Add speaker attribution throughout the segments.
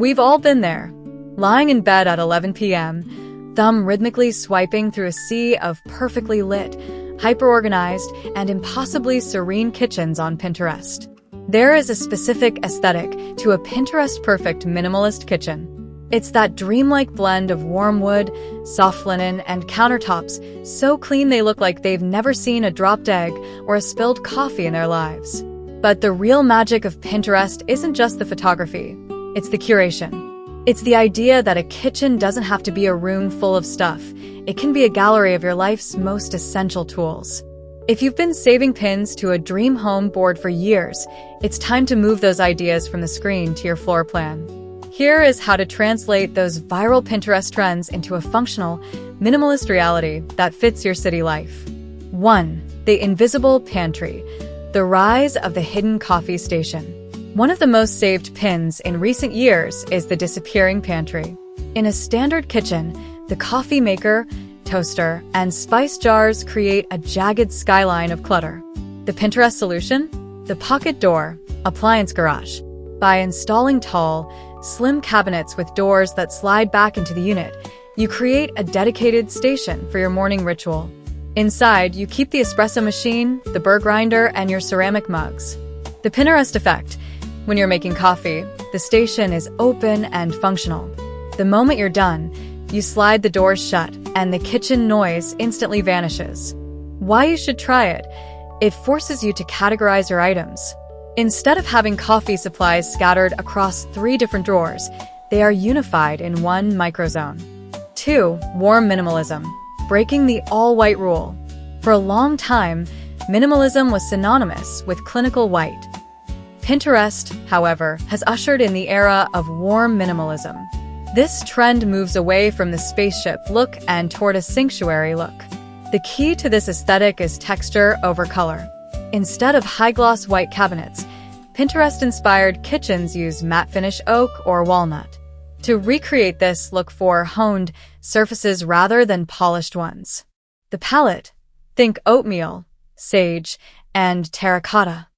Speaker 1: We've all been there, lying in bed at 11 p.m., thumb rhythmically swiping through a sea of perfectly lit, hyper-organized, and impossibly serene kitchens on Pinterest. There is a specific aesthetic to a Pinterest-perfect minimalist kitchen. It's that dreamlike blend of warm wood, soft linen, and countertops so clean they look like they've never seen a dropped egg or a spilled coffee in their lives. But the real magic of Pinterest isn't just the photography, it's the curation. It's the idea that a kitchen doesn't have to be a room full of stuff. It can be a gallery of your life's most essential tools. If you've been saving pins to a dream home board for years, it's time to move those ideas from the screen to your floor plan. Here is how to translate those viral Pinterest trends into a functional, minimalist reality that fits your city life. 1. The invisible pantry. The rise of the hidden coffee station. One of the most saved pins in recent years is the disappearing pantry. In a standard kitchen, the coffee maker, toaster, and spice jars create a jagged skyline of clutter. The Pinterest solution? The pocket door, appliance garage. By installing tall, slim cabinets with doors that slide back into the unit, you create a dedicated station for your morning ritual. Inside, you keep the espresso machine, the burr grinder, and your ceramic mugs. The Pinterest effect. When you're making coffee, the station is open and functional. The moment you're done, you slide the doors shut, and the kitchen noise instantly vanishes. Why you should try it? It forces you to categorize your items. Instead of having coffee supplies scattered across 3 different drawers, they are unified in one microzone. 2. Warm minimalism. Breaking the all-white rule. For a long time, minimalism was synonymous with clinical white. Pinterest, however, has ushered in the era of warm minimalism. This trend moves away from the spaceship look and toward a sanctuary look. The key to this aesthetic is texture over color. Instead of high-gloss white cabinets, Pinterest-inspired kitchens use matte finish oak or walnut. To recreate this, look for honed surfaces rather than polished ones. The palette. Think oatmeal, sage, and terracotta.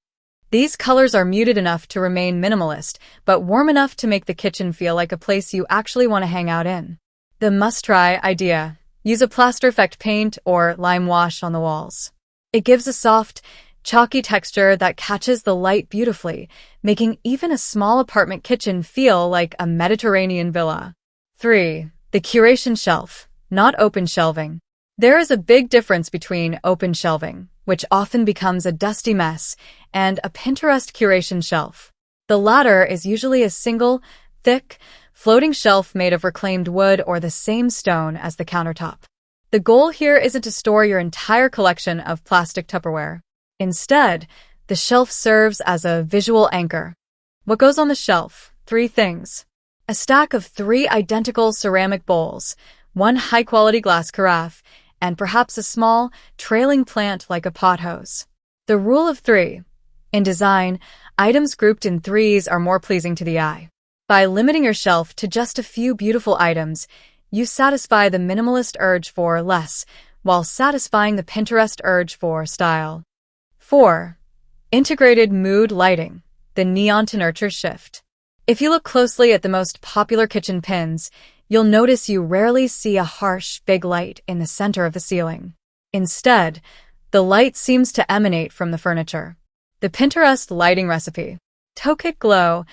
Speaker 1: These colors are muted enough to remain minimalist, but warm enough to make the kitchen feel like a place you actually want to hang out in. The must-try idea. Use a plaster effect paint or lime wash on the walls. It gives a soft, chalky texture that catches the light beautifully, making even a small apartment kitchen feel like a Mediterranean villa. 3. The curation shelf, not open shelving. There is a big difference between open shelving, which often becomes a dusty mess, and a Pinterest curation shelf. The latter is usually a single, thick, floating shelf made of reclaimed wood or the same stone as the countertop. The goal here isn't to store your entire collection of plastic Tupperware. Instead, the shelf serves as a visual anchor. What goes on the shelf? 3 things. A stack of 3 identical ceramic bowls, 1 high-quality glass carafe, and perhaps a small, trailing plant like a pothose. The rule of 3. In design, items grouped in 3s are more pleasing to the eye. By limiting your shelf to just a few beautiful items, you satisfy the minimalist urge for less, while satisfying the Pinterest urge for style. 4. Integrated mood lighting, the neon to nurture shift. If you look closely at the most popular kitchen pins, you'll notice you rarely see a harsh, big light in the center of the ceiling. Instead, the light seems to emanate from the furniture. The Pinterest lighting recipe. Tokit glow,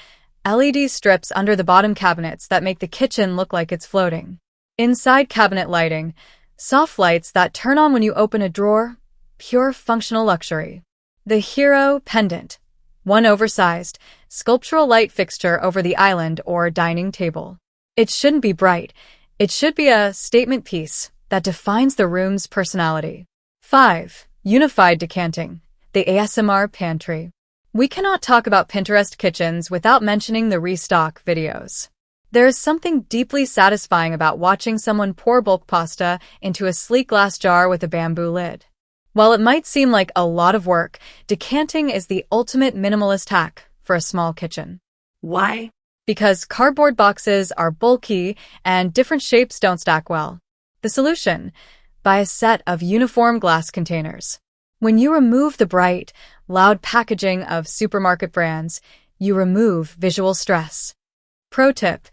Speaker 1: LED strips under the bottom cabinets that make the kitchen look like it's floating. Inside cabinet lighting, soft lights that turn on when you open a drawer, pure functional luxury. The hero pendant. 1 oversized, sculptural light fixture over the island or dining table. It shouldn't be bright. It should be a statement piece that defines the room's personality. 5. Unified decanting. The ASMR pantry. We cannot talk about Pinterest kitchens without mentioning the restock videos. There is something deeply satisfying about watching someone pour bulk pasta into a sleek glass jar with a bamboo lid. While it might seem like a lot of work, decanting is the ultimate minimalist hack for a small kitchen.
Speaker 2: Why?
Speaker 1: Because cardboard boxes are bulky and different shapes don't stack well. The solution? Buy a set of uniform glass containers. When you remove the bright, loud packaging of supermarket brands, you remove visual stress. Pro tip: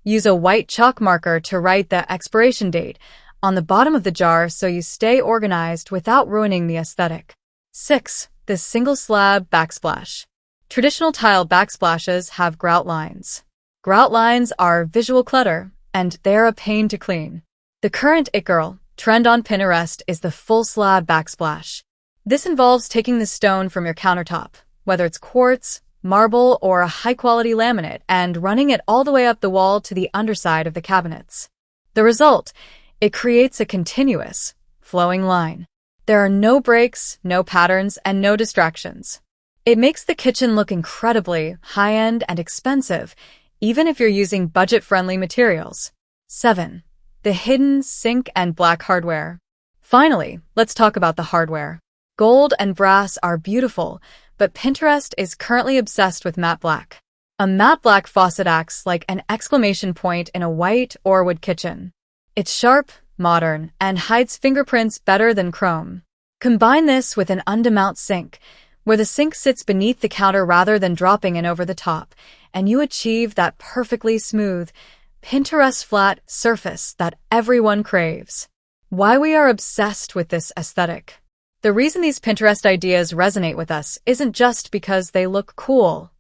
Speaker 1: use a white chalk marker to write the expiration date on the bottom of the jar so you stay organized without ruining the aesthetic. 6. The single slab backsplash. Traditional tile backsplashes have grout lines. Grout lines are visual clutter, and they're a pain to clean. The current it girl trend on Pinterest is the full slab backsplash. This involves taking the stone from your countertop, whether it's quartz, marble, or a high-quality laminate, and running it all the way up the wall to the underside of the cabinets. The result: it creates a continuous, flowing line. There are no breaks, no patterns, and no distractions. It makes the kitchen look incredibly high-end and expensive, even if you're using budget-friendly materials. 7. The hidden sink and black hardware. Finally, let's talk about the hardware. Gold and brass are beautiful, but Pinterest is currently obsessed with matte black. A matte black faucet acts like an exclamation point in a white or wood kitchen. It's sharp, modern, and hides fingerprints better than chrome. Combine this with an undermount sink, where the sink sits beneath the counter rather than dropping in over the top, and you achieve that perfectly smooth, Pinterest flat surface that everyone craves. Why we are obsessed with this aesthetic. The reason these Pinterest ideas resonate with us isn't just because they look cool.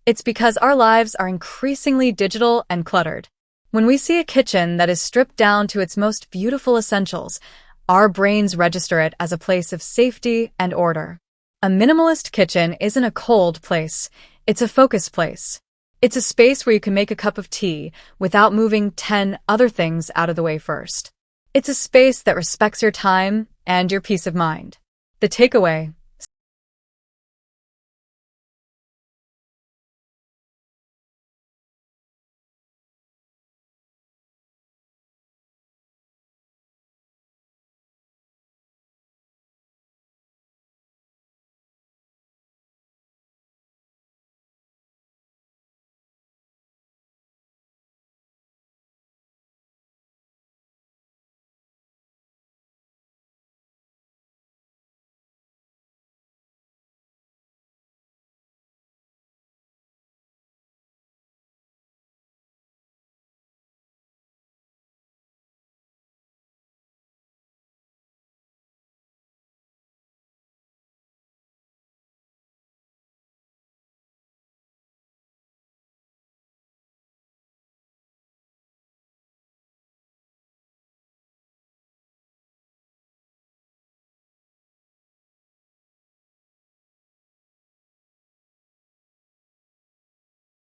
Speaker 1: It's because our lives are increasingly digital and cluttered. When we see a kitchen that is stripped down to its most beautiful essentials, our brains register it as a place of safety and order. A minimalist kitchen isn't a cold place, it's a focused place. It's a space where you can make a cup of tea without moving 10 other things out of the way first. It's a space that respects your time and your peace of mind. The takeaway: